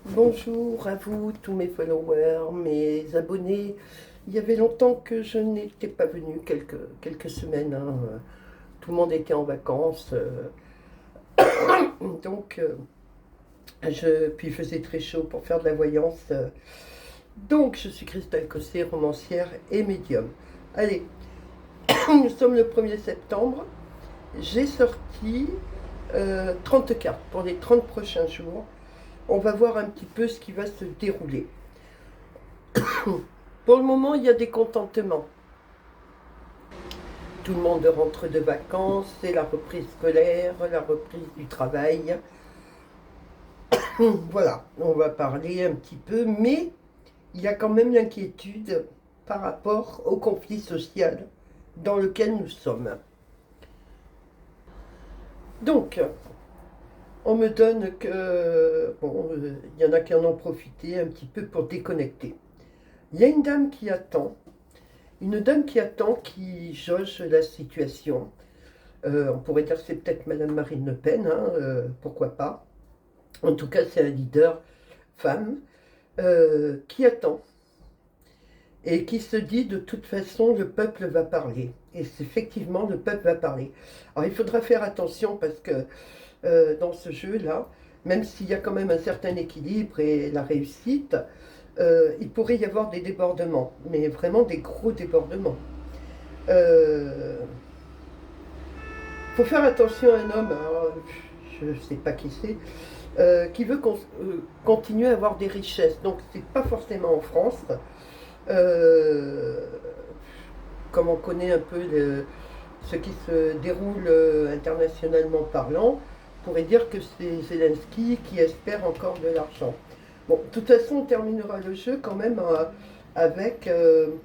Bonjour à vous, tous mes followers, mes abonnés. Il y avait longtemps que je n'étais pas venue, quelques semaines, hein. Tout le monde était en vacances. Donc, puis il faisait très chaud pour faire de la voyance. Donc, je suis Christelle Cossé, romancière et médium. Allez, nous sommes le 1er septembre. J'ai sorti 30 cartes pour les 30 prochains jours. On va voir un petit peu ce qui va se dérouler. Pour le moment, il y a des contentements. Tout le monde rentre de vacances, c'est la reprise scolaire, la reprise du travail. Voilà, on va parler un petit peu, mais il y a quand même l'inquiétude par rapport au conflit social dans lequel nous sommes. Donc, on me donne que, bon, il y en a qui en ont profité un petit peu pour déconnecter. Il y a une dame qui attend, qui jauge la situation. On pourrait dire que c'est peut-être Madame Marine Le Pen, hein, pourquoi pas. En tout cas, c'est un leader femme qui attend et qui se dit de toute façon le peuple va parler. Et c'est effectivement le peuple va parler. Alors il faudra faire attention parce que dans ce jeu-là, même s'il y a quand même un certain équilibre et la réussite, il pourrait y avoir des débordements, mais vraiment des gros débordements. Faut faire attention à un homme, alors, je ne sais pas qui c'est, qui veut continuer à avoir des richesses. Donc c'est pas forcément en France. Euh, Comme on connaît un peu ce qui se déroule internationalement parlant, on pourrait dire que c'est Zelensky qui espère encore de l'argent. Bon, de toute façon, on terminera le jeu quand même avec euh,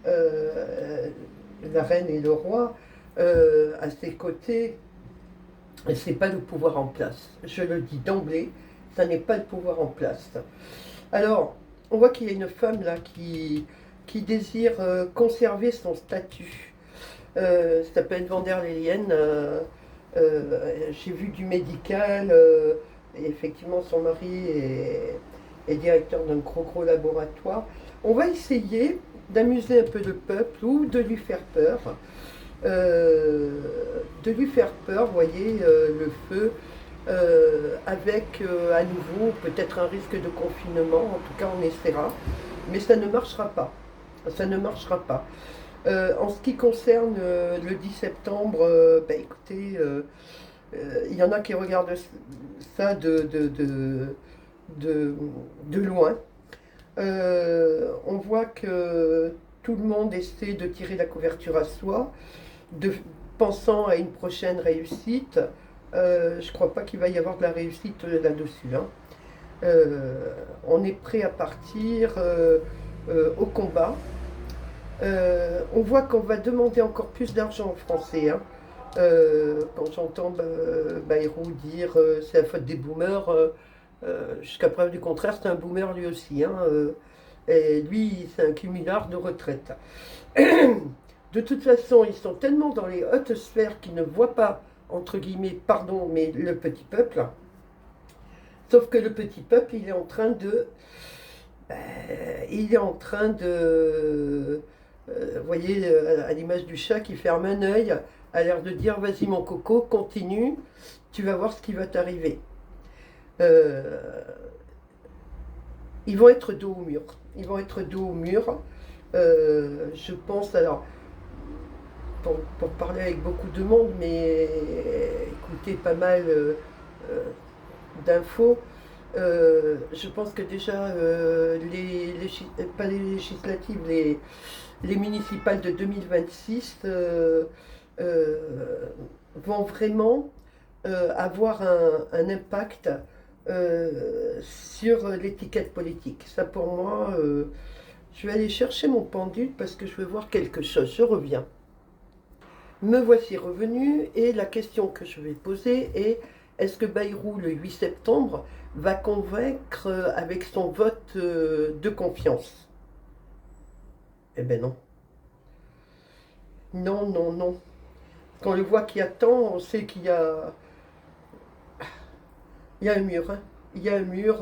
la reine et le roi à ses côtés. Et c'est pas le pouvoir en place. Je le dis d'emblée, ça n'est pas le pouvoir en place. Alors, on voit qu'il y a une femme là qui désire conserver son statut. Ça s'appelle Van der Leyen. J'ai vu du médical. Et effectivement, son mari est directeur d'un gros laboratoire. On va essayer d'amuser un peu le peuple ou de lui faire peur. Vous voyez, le feu, avec à nouveau peut-être un risque de confinement, en tout cas on essaiera, mais ça ne marchera pas. Ça ne marchera pas. En ce qui concerne le 10 septembre, bah, écoutez, il y en a qui regardent ça de, de loin. On voit que tout le monde essaie de tirer la couverture à soi, de, pensant à une prochaine réussite. Je ne crois pas qu'il va y avoir de la réussite là-dessus, hein. On est prêt à partir au combat. On voit qu'on va demander encore plus d'argent aux Français, hein. Quand j'entends Bayrou dire c'est la faute des boomers, jusqu'à preuve du contraire, c'est un boomer lui aussi, hein. Et lui, c'est un cumulard de retraite. De toute façon, ils sont tellement dans les hautes sphères qu'ils ne voient pas, entre guillemets, pardon, mais le petit peuple. Sauf que le petit peuple, il est en train de... vous voyez, à l'image du chat qui ferme un œil, a l'air de dire, vas-y mon coco, continue, tu vas voir ce qui va t'arriver. Euh, Ils vont être dos au mur. Ils vont être dos au mur. Je pense, alors, pour parler avec beaucoup de monde, mais écouter pas mal euh, d'infos. Je pense que déjà, pas les législatives, les municipales de 2026 euh, vont vraiment avoir un impact sur l'étiquette politique. Ça pour moi, je vais aller chercher mon pendule parce que je veux voir quelque chose. Je reviens. Me voici revenu et la question que je vais poser est est-ce que Bayrou, le 8 septembre, va convaincre avec son vote de confiance? Eh ben non. Non, non, non. Quand on le voit qui attend, on sait il y a un mur, hein. Il y a un mur.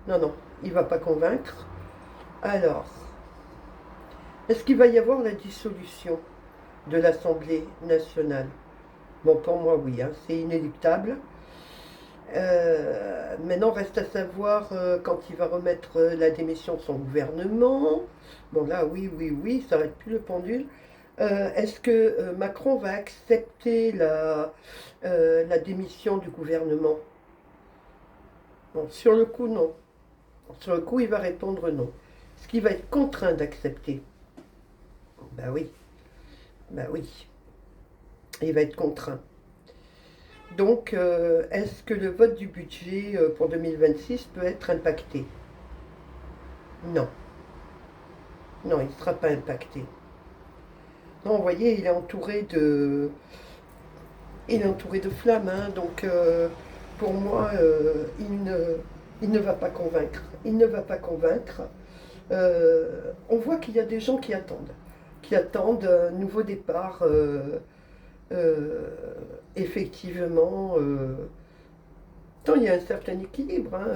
Non, non, il ne va pas convaincre. Alors, est-ce qu'il va y avoir la dissolution de l'Assemblée nationale? Bon, pour moi, oui, hein, c'est inéluctable. Maintenant, reste à savoir quand il va remettre la démission de son gouvernement. Bon, là, oui, oui, oui, ça arrête plus le pendule. Est-ce que Macron va accepter la démission du gouvernement? Bon, sur le coup, non. Sur le coup, il va répondre non. Est-ce qu'il va être contraint d'accepter? Ben oui, ben oui, il va être contraint. Donc, est-ce que le vote du budget pour 2026 peut être impacté? Non, non, il ne sera pas impacté. Non, vous voyez, il est entouré de flammes, hein, donc pour moi, il ne va pas convaincre. Il ne va pas convaincre. On voit qu'il y a des gens qui attendent un nouveau départ. Euh, Effectivement, tant il y a un certain équilibre, hein,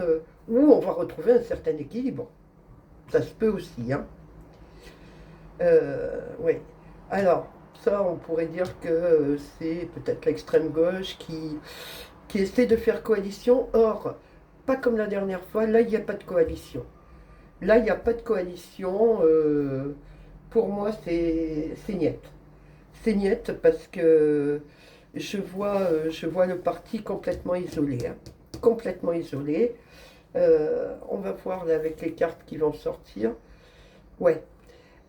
où on va retrouver un certain équilibre. Ça se peut aussi, hein. Oui. Alors, ça, on pourrait dire que c'est peut-être l'extrême gauche qui essaie de faire coalition. Or, pas comme la dernière fois, là, il n'y a pas de coalition. Là, il n'y a pas de coalition. Pour moi, c'est niet. C'est niet parce que je vois le parti complètement isolé, hein. Complètement isolé. On va voir là avec les cartes qui vont sortir. Ouais.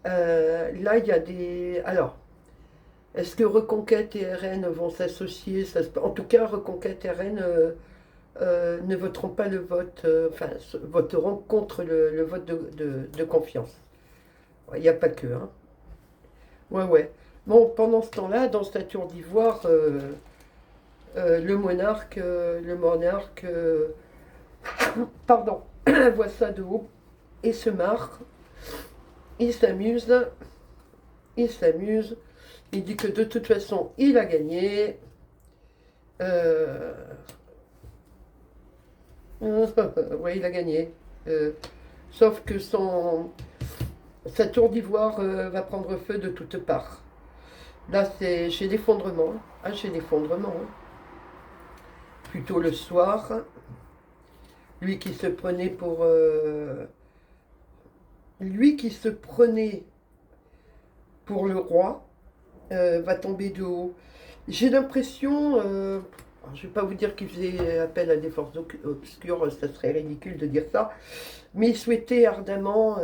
Là, il y a des. Alors, est-ce que Reconquête et RN vont s'associer? En tout cas, Reconquête et RN ne voteront pas le vote, enfin, voteront contre le vote de confiance. Il n'y a pas que, hein. Ouais, ouais. Bon, pendant ce temps-là, dans cette tour d'ivoire, le monarque, pardon, voit ça de haut et se marre. Il s'amuse, il s'amuse. Il dit que de toute façon, il a gagné. Euh, ouais, il a gagné. Sauf que sa tour d'ivoire va prendre feu de toutes parts. Là, c'est chez l'effondrement. Ah, chez l'effondrement. Hein. Plutôt le soir. Lui qui se prenait pour. Lui qui se prenait pour le roi va tomber de haut. J'ai l'impression. Je ne vais pas vous dire qu'il faisait appel à des forces obscures, ça serait ridicule de dire ça. Mais il souhaitait ardemment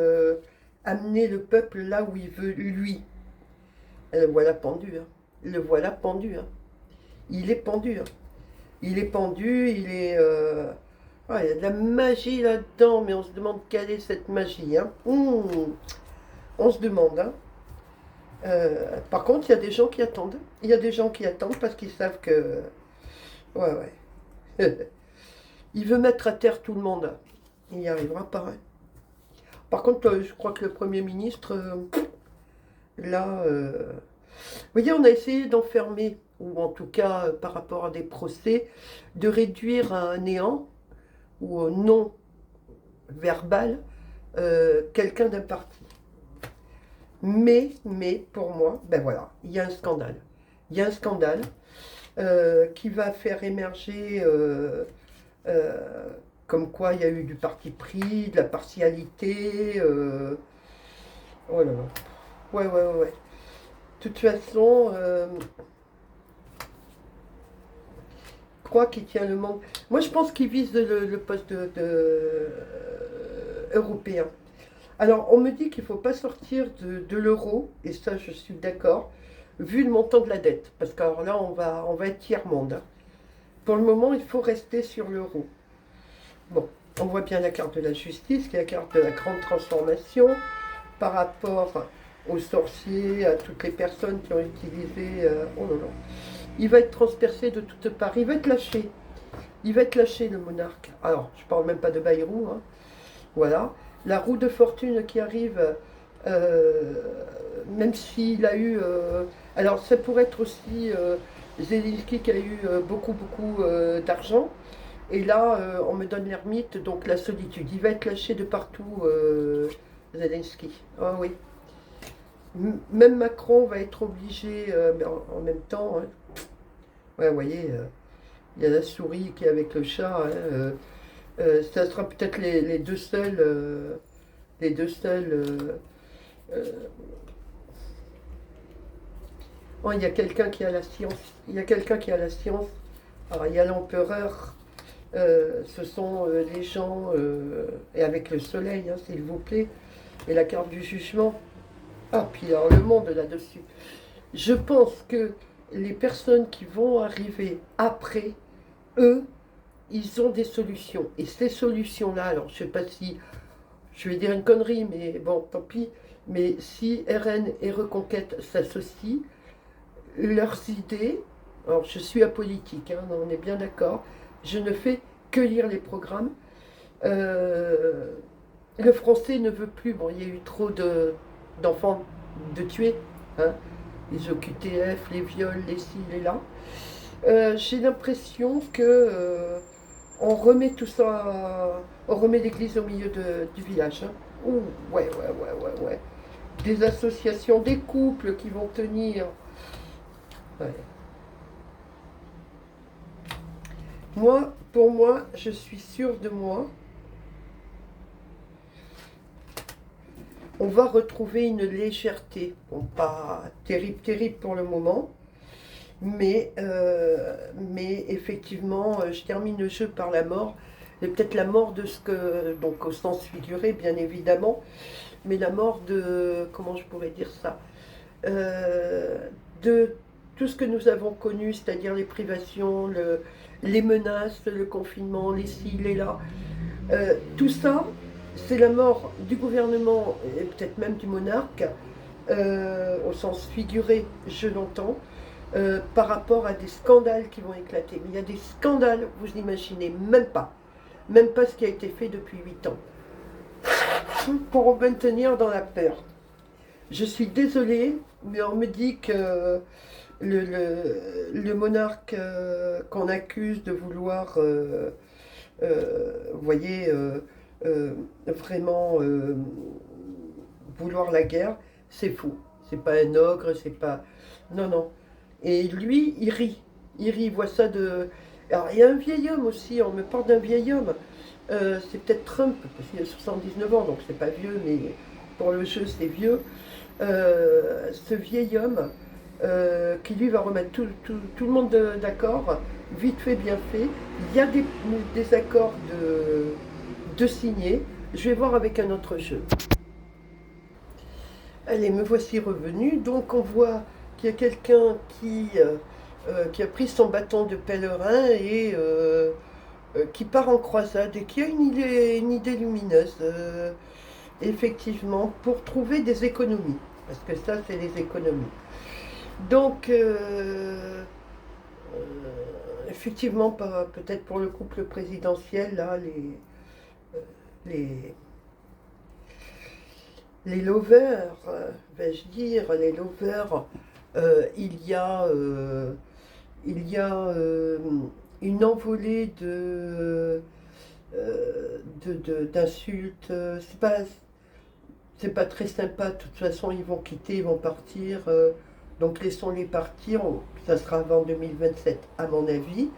amener le peuple là où il veut, lui. Le voilà pendu. Hein. Le voilà pendu. Hein. Il est pendu. Hein. Il est pendu, il est. Il y a de la magie là-dedans, mais on se demande quelle est cette magie. Hein. On se demande. Hein. Par contre, il y a des gens qui attendent. Il y a des gens qui attendent parce qu'ils savent que. Ouais, ouais. Il veut mettre à terre tout le monde. Il n'y arrivera pas. Hein. Par contre, je crois que le Premier ministre, là. Vous voyez, on a essayé d'enfermer, ou en tout cas par rapport à des procès, de réduire à un néant ou au non verbal quelqu'un d'un parti. Mais, pour moi, ben voilà, il y a un scandale. Il y a un scandale qui va faire émerger comme quoi il y a eu du parti pris, de la partialité. Oh là là. Ouais, ouais, ouais, ouais. De toute façon, je crois qu'il tient le monde. Moi, je pense qu'il vise le poste européen. Alors, on me dit qu'il ne faut pas sortir de l'euro, et ça, je suis d'accord, vu le montant de la dette. Parce que alors là, on va être tiers-monde. Hein. Pour le moment, il faut rester sur l'euro. Bon, on voit bien la carte de la justice, qui est la carte de la grande transformation, par rapport aux sorciers, à toutes les personnes qui ont utilisé. Oh là là. Il va être transpercé de toutes parts. Il va être lâché. Il va être lâché, le monarque. Alors, je ne parle même pas de Bayrou. Hein. Voilà. La roue de fortune qui arrive, euh, même s'il a eu. Alors, ça pourrait être aussi Zelensky qui a eu beaucoup, beaucoup d'argent. Et là, on me donne l'ermite, donc la solitude. Il va être lâché de partout, Zelensky. Ah oui. Même Macron va être obligé, mais en même temps, hein. Ouais, vous voyez, il y a la souris qui est avec le chat, hein, ça sera peut-être les deux seuls, les deux seuls. Euh, oh, il y a quelqu'un qui a la science. Il y a quelqu'un qui a la science. Alors, il y a l'empereur. Ce sont les gens, et avec le soleil, hein, s'il vous plaît, et la carte du jugement. Ah, puis alors le monde là-dessus. Je pense que les personnes qui vont arriver après, eux, ils ont des solutions. Et ces solutions-là, alors je ne sais pas si je vais dire une connerie, mais bon, tant pis. Mais si RN et Reconquête s'associent, leurs idées, alors je suis apolitique, hein, on est bien d'accord, je ne fais que lire les programmes. Euh, le français ne veut plus, bon, il y a eu trop d'enfants de tuer, hein, les OQTF, les viols, les ci, les là. J'ai l'impression que on remet tout ça, on remet l'église au milieu du village. Hein. Ouh, ouais, ouais, ouais, ouais, ouais. Des associations, des couples qui vont tenir. Ouais. Moi, pour moi, je suis sûre de moi. On va retrouver une légèreté. Bon, pas terrible, terrible pour le moment. Mais effectivement, je termine le jeu par la mort. Et peut-être la mort de ce que, donc au sens figuré, bien évidemment, mais la mort de, comment je pourrais dire ça, Euh, de tout ce que nous avons connu, c'est-à-dire les privations, les menaces, le confinement, les ci, les là. Tout ça, c'est la mort du gouvernement et peut-être même du monarque, au sens figuré, je l'entends, par rapport à des scandales qui vont éclater. Mais il y a des scandales, vous n'imaginez même pas ce qui a été fait depuis 8 ans, pour maintenir dans la peur. Je suis désolée, mais on me dit que le monarque qu'on accuse de vouloir, vous voyez, vraiment vouloir la guerre, c'est faux. C'est pas un ogre, c'est pas... Non, non. Et lui, il rit. Il rit, il voit ça de... Alors, il y a un vieil homme aussi, on me parle d'un vieil homme. C'est peut-être Trump, parce qu'il a 79 ans, donc c'est pas vieux, mais pour le jeu, c'est vieux. Ce vieil homme qui lui va remettre tout le monde d'accord, vite fait, bien fait. Il y a des accords de signer. Je vais voir avec un autre jeu. Allez, me voici revenu. Donc on voit qu'il y a quelqu'un qui a pris son bâton de pèlerin et qui part en croisade et qui a une idée lumineuse, effectivement, pour trouver des économies. Parce que ça, c'est les économies. Donc, effectivement, peut-être pour le couple présidentiel, là, les, les lovers, vais-je dire, les lovers, il y a une envolée d'insultes. C'est pas très sympa. De toute façon, ils vont quitter, ils vont partir. Donc laissons-les partir. Ça sera avant 2027, à mon avis.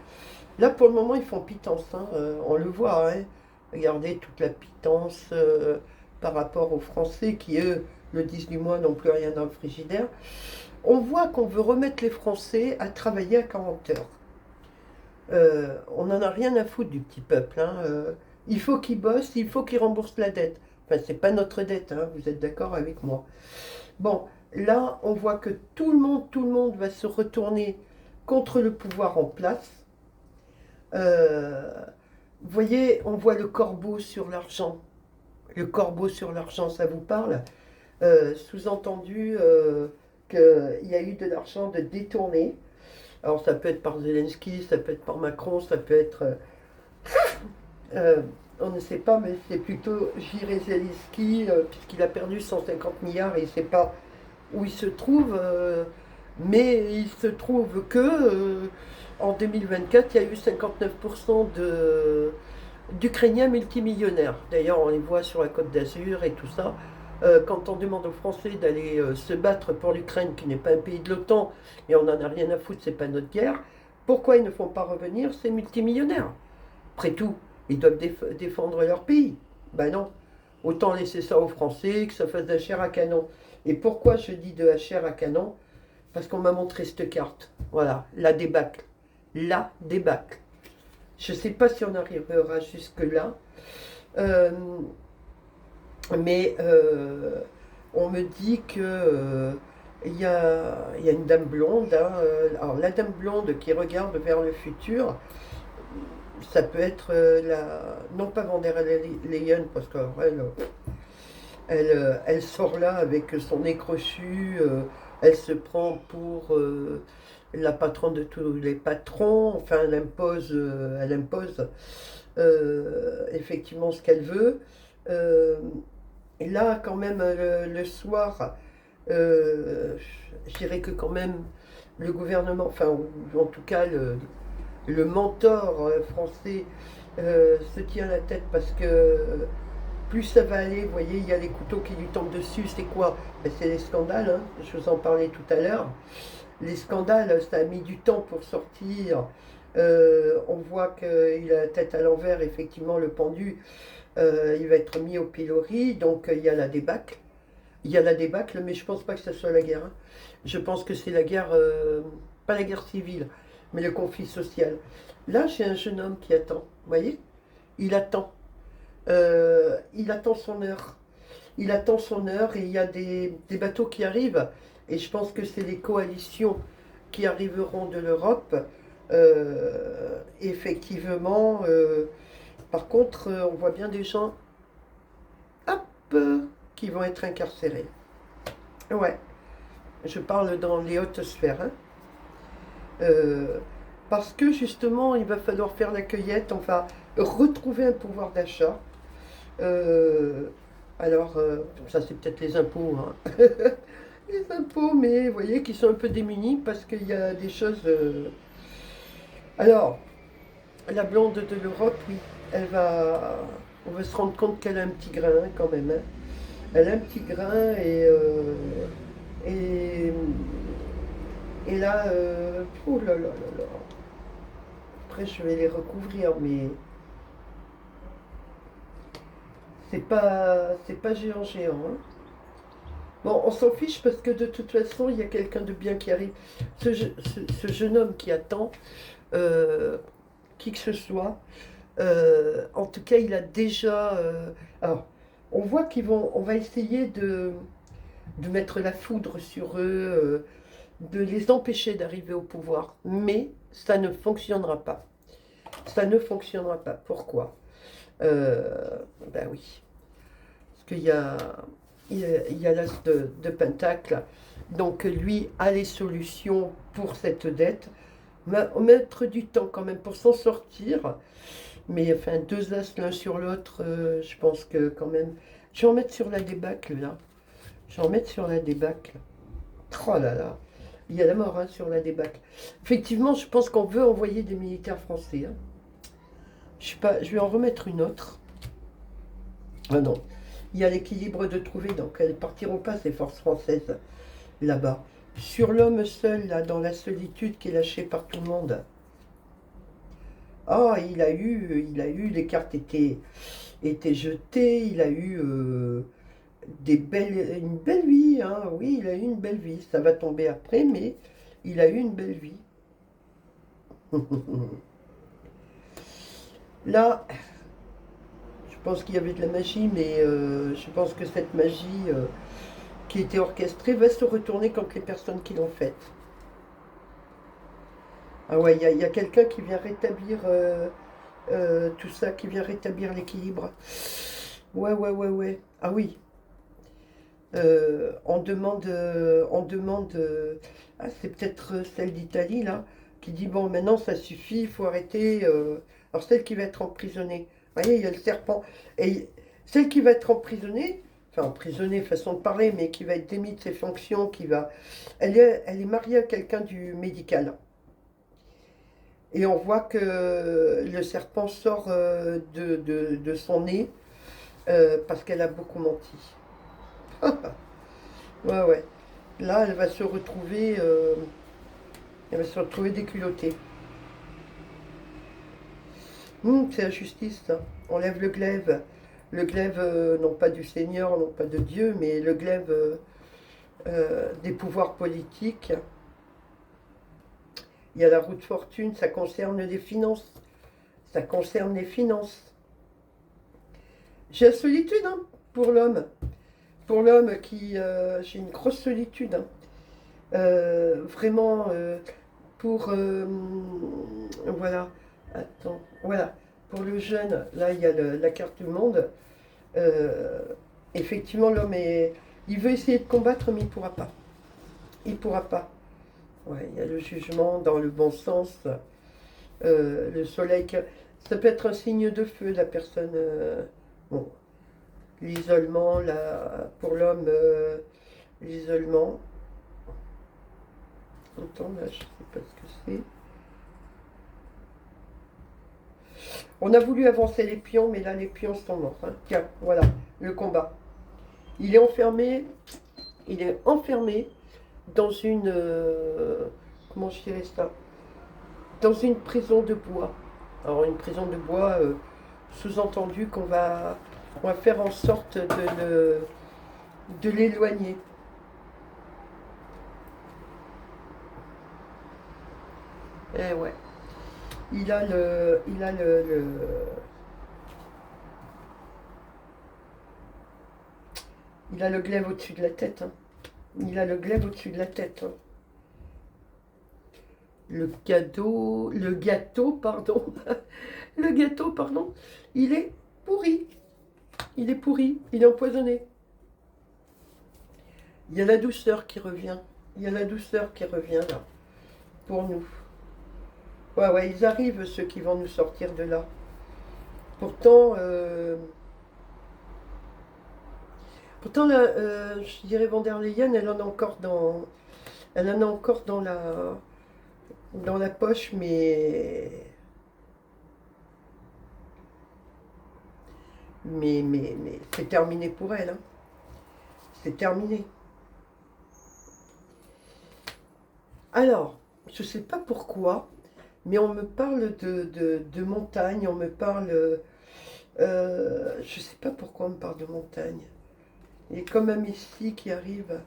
Là, pour le moment, ils font pitance, hein, on le voit, hein. Regardez toute la pitance par rapport aux Français qui, eux, le 18 mois n'ont plus rien dans le frigidaire. On voit qu'on veut remettre les Français à travailler à 40 heures. On n'en a rien à foutre du petit peuple, hein. Il faut qu'ils bossent, il faut qu'ils remboursent la dette. Enfin, c'est pas notre dette, hein, vous êtes d'accord avec moi. Bon, là, on voit que tout le monde va se retourner contre le pouvoir en place. Euh, Vous voyez, on voit le corbeau sur l'argent. Le corbeau sur l'argent, ça vous parle? Sous-entendu qu'il y a eu de l'argent de détourné. Alors ça peut être par Zelensky, ça peut être par Macron, ça peut être... on ne sait pas, mais c'est plutôt Jire Zelensky, puisqu'il a perdu 150 milliards et il ne sait pas où il se trouve. Mais il se trouve que en 2024, il y a eu 59% d'Ukrainiens multimillionnaires. D'ailleurs, on les voit sur la Côte d'Azur et tout ça. Quand on demande aux Français d'aller se battre pour l'Ukraine, qui n'est pas un pays de l'OTAN, et on n'en a rien à foutre, c'est pas notre guerre, pourquoi ils ne font pas revenir ces multimillionnaires? Après tout, ils doivent défendre leur pays. Ben non, autant laisser ça aux Français, que ça fasse de la chair à canon. Et pourquoi je dis de la chair à canon? Parce qu'on m'a montré cette carte. Voilà, la débâcle. La débâcle. Je ne sais pas si on arrivera jusque-là. Euh, mais on me dit que il y a une dame blonde. Hein, alors la dame blonde qui regarde vers le futur, ça peut être non pas Van der Leyen, parce qu'elle elle sort là avec son nez crochu, elle se prend pour la patronne de tous les patrons, enfin elle impose effectivement ce qu'elle veut. Euh, et là, quand même, le soir, euh, je dirais que quand même le gouvernement, enfin, ou en tout cas le mentor français se tient la tête parce que plus ça va aller, vous voyez, il y a les couteaux qui lui tombent dessus, c'est quoi? Ben, c'est les scandales, hein, je vous en parlais tout à l'heure. Les scandales, ça a mis du temps pour sortir. On voit qu'il a la tête à l'envers, effectivement, le pendu, il va être mis au pilori, donc il y a la débâcle. Il y a la débâcle, mais je pense pas que ce soit la guerre. Hein. Je pense que c'est la guerre, pas la guerre civile, mais le conflit social. Là, j'ai un jeune homme qui attend, vous voyez? Il attend. Il attend son heure. Il attend son heure et il y a des bateaux qui arrivent. Et je pense que c'est les coalitions qui arriveront de l'Europe. Effectivement, par contre, on voit bien des gens, hop, qui vont être incarcérés. Ouais, je parle dans les hautes sphères. Hein. Euh, Parce que justement, il va falloir faire la cueillette, enfin, retrouver un pouvoir d'achat. Euh, ça c'est peut-être les impôts, hein. Les impôts, mais vous voyez, qui sont un peu démunis parce qu'il y a des choses. Alors, la blonde de l'Europe, oui, on va se rendre compte qu'elle a un petit grain hein, quand même. Hein. Elle a un petit grain et, et là, oh là là là là. Après, je vais les recouvrir, mais c'est pas géant géant. Hein. Bon, on s'en fiche parce que de toute façon, il y a quelqu'un de bien qui arrive. Ce jeune homme qui attend, euh, qui que ce soit, en tout cas, il a déjà. Alors, on voit on va essayer de mettre la foudre sur eux, de les empêcher d'arriver au pouvoir, mais ça ne fonctionnera pas. Ça ne fonctionnera pas. Pourquoi? Ben oui. Parce il y a l'as de Pentacle. Donc lui a les solutions pour cette dette. Mettre du temps quand même pour s'en sortir. Mais enfin, deux as l'un sur l'autre, je pense que quand même. Je vais en mettre sur la débâcle là. Je vais en mettre sur la débâcle. Oh là là. Il y a la mort hein, sur la débâcle. Effectivement, je pense qu'on veut envoyer des militaires français. Hein. Je sais pas, je vais en remettre une autre. Ah non. Il y a l'équilibre de trouver, donc elles ne partiront pas, ces forces françaises, là-bas. Sur l'homme seul, là, dans la solitude qui est lâché par tout le monde. Ah, les cartes étaient jetées, il a eu une belle vie, hein. Oui, il a eu une belle vie. Ça va tomber après, mais il a eu une belle vie. Là, je pense qu'il y avait de la magie, mais je pense que cette magie qui était orchestrée va se retourner contre les personnes qui l'ont faite. Ah ouais, il y a quelqu'un qui vient rétablir tout ça, qui vient rétablir l'équilibre. Ouais, ouais, ouais, ouais. Ah oui. On demande ah, c'est peut-être celle d'Italie là, qui dit bon, maintenant ça suffit, il faut arrêter. Alors celle qui va être emprisonnée. Vous voyez, il y a le serpent. Et celle qui va être emprisonnée, enfin emprisonnée, façon de parler, mais qui va être démise de ses fonctions, elle est mariée à quelqu'un du médical. Et on voit que le serpent sort de son nez parce qu'elle a beaucoup menti. Ouais, ouais. Là, elle va se retrouver déculottée. C'est la justice, ça. On lève le glaive. Le glaive, non pas du Seigneur, non pas de Dieu, mais le glaive des pouvoirs politiques. Il y a la roue de fortune, ça concerne les finances. Ça concerne les finances. J'ai la solitude hein, pour l'homme. Pour l'homme qui... j'ai une grosse solitude. Hein. Vraiment, pour... voilà. Attends. Voilà. Pour le jeune, là, il y a la carte du monde. Euh, effectivement, l'homme est... Il veut essayer de combattre, mais il ne pourra pas. Il ne pourra pas. Ouais, il y a le jugement dans le bon sens. Le soleil... Ça peut être un signe de feu, la personne... bon, l'isolement, pour l'homme, l'isolement. Attends, là, je ne sais pas ce que c'est. On a voulu avancer les pions, mais là, les pions sont morts. Hein. Tiens, voilà, le combat. Il est enfermé, il est enfermé dans une... comment je dirais ça? Dans une prison de bois. Alors, une prison de bois, sous-entendu on va faire en sorte de l'éloigner. Eh ouais. Il a le glaive au-dessus de la tête. Hein. Il a le glaive au-dessus de la tête. Hein. Le gâteau, pardon, le gâteau, pardon, il est pourri. Il est pourri, il est empoisonné. Il y a la douceur qui revient. Il y a la douceur qui revient là, pour nous. Ouais, ouais, ils arrivent, ceux qui vont nous sortir de là. Pourtant, là, je dirais Van der Leyen, elle en a encore dans la poche, mais c'est terminé pour elle. Hein. C'est terminé. Alors, je ne sais pas pourquoi, mais on me parle de montagne, on me parle... je ne sais pas pourquoi on me parle de montagne. Il y a comme un messie qui arrive,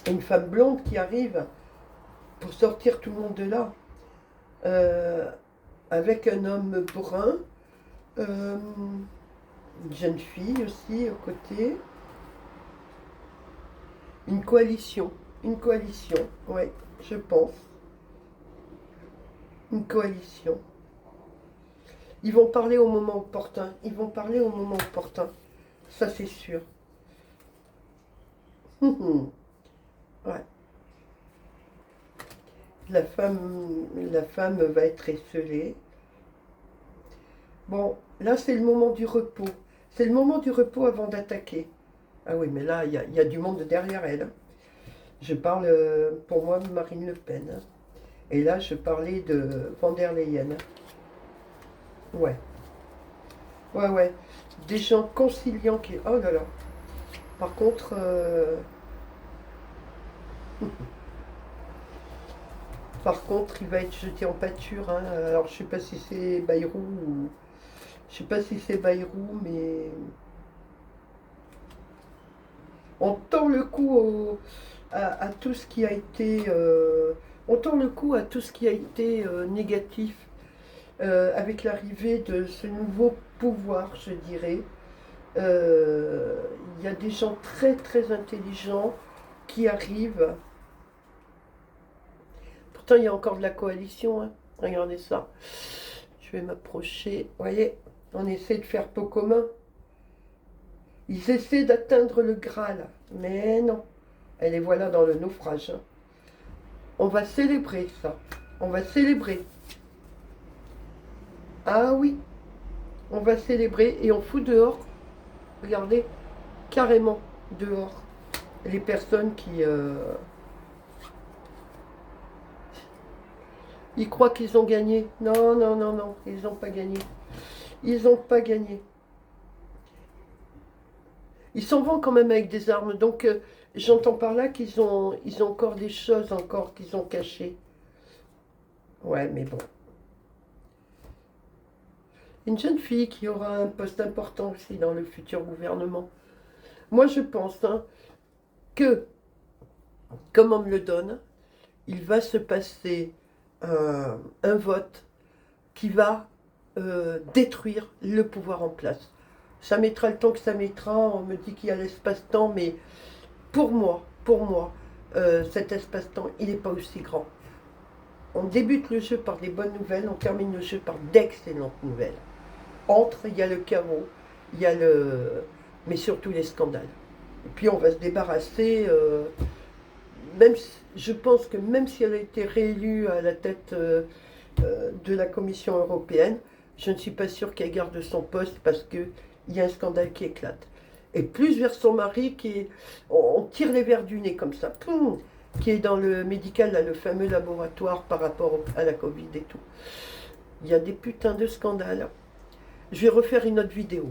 une femme blonde qui arrive pour sortir tout le monde de là, euh, avec un homme brun, une jeune fille aussi aux côtés, une coalition, ouais, je pense, une coalition. Ils vont parler au moment opportun, ils vont parler au moment opportun, ça c'est sûr. Ouais. La femme va être esselée. Bon, là c'est le moment du repos. C'est le moment du repos avant d'attaquer. Ah oui, mais là, il y a du monde derrière elle. Hein. Je parle, pour moi, de Marine Le Pen. Hein. Et là, je parlais de Van der Leyen. Ouais, ouais, ouais. Des gens conciliants qui... Oh là là. Par contre... Par contre, il va être jeté en pâture. Hein. Alors, je sais pas si c'est Bayrou ou... Je sais pas si c'est Bayrou, mais... On tend le coup à tout ce qui a été... on tend le coup à tout ce qui a été négatif avec l'arrivée de ce nouveau pouvoir, je dirais. Il y a des gens très très intelligents qui arrivent. Pourtant, il y a encore de la coalition. Hein. Regardez ça. Je vais m'approcher. Vous voyez, on essaie de faire pot commun. Ils essaient d'atteindre le Graal. Mais non. Et les voilà dans le naufrage. Hein. On va célébrer ça. On va célébrer. Ah oui. On va célébrer et on fout dehors. Regardez. Carrément dehors. Les personnes qui... Ils croient qu'ils ont gagné. Non, non, non, non, ils n'ont pas gagné. Ils n'ont pas gagné. Ils s'en vont quand même avec des armes. Donc, j'entends par là ils ont encore des choses encore qu'ils ont cachées. Ouais, mais bon. Une jeune fille qui aura un poste important aussi dans le futur gouvernement. Moi, je pense que, comme on me le donne, il va se passer un vote qui va détruire le pouvoir en place. Ça mettra le temps que ça mettra, on me dit qu'il y a l'espace-temps, mais pour moi, cet espace-temps, il n'est pas aussi grand. On débute le jeu par des bonnes nouvelles, on termine le jeu par d'excellentes nouvelles. Entre, il y a le chaos, il y a mais surtout les scandales. Et puis on va se débarrasser, je pense que même si elle a été réélue à la tête de la Commission européenne, je ne suis pas sûre qu'elle garde son poste parce qu'il y a un scandale qui éclate. Et plus vers son mari on tire les verres du nez comme ça, poum, qui est dans le médical, là, le fameux laboratoire par rapport à la Covid et tout. Il y a des putains de scandales. Je vais refaire une autre vidéo.